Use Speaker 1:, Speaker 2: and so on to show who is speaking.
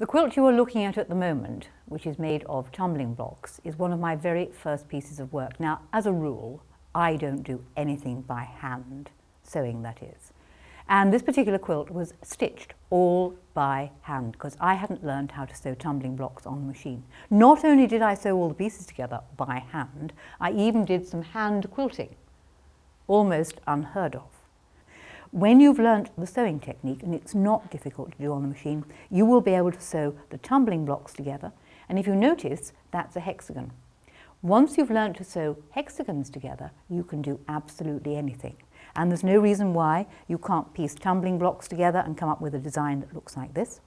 Speaker 1: The quilt you are looking at the moment, which is made of tumbling blocks, is one of my very first pieces of work. Now, as a rule, I don't do anything by hand, sewing that is. And this particular quilt was stitched all by hand because I hadn't learned how to sew tumbling blocks on the machine. Not only did I sew all the pieces together by hand, I even did some hand quilting, almost unheard of. When you've learnt the sewing technique, and it's not difficult to do on the machine, you will be able to sew the tumbling blocks together, and if you notice, that's a hexagon. Once you've learnt to sew hexagons together, you can do absolutely anything. And there's no reason why you can't piece tumbling blocks together and come up with a design that looks like this.